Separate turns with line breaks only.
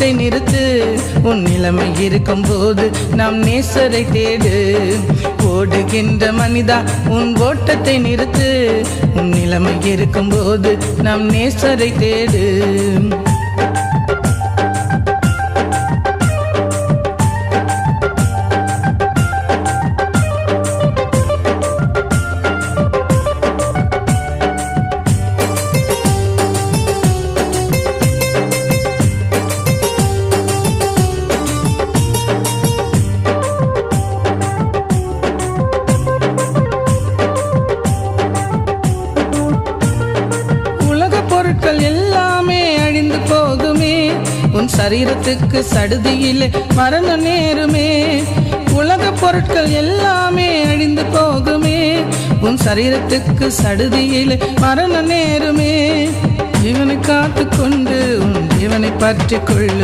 ஓட்டத்தை நிறுத்து. உன் நிலைமை இருக்கும் போது நாம் நேசரை தேடு. ஓடுகின்ற மனிதா உன் ஓட்டத்தை நிறுத்து. உன் நிலைமை இருக்கும் போது நாம் நேசரை தேடு. பொருட்கள் எல்லாமே அழிந்து போகுமே. உன் சரீரத்துக்கு சடுதியிலே மரணம் நேருமே. உலக பொருட்கள் எல்லாமே அழிந்து போகுமே. உன் சரீரத்துக்கு சடுதியிலே மரணம் நேருமே. ஜீவனை காத்துக்கொண்டு உன் ஜீவனை பற்றிக் கொள்ளு.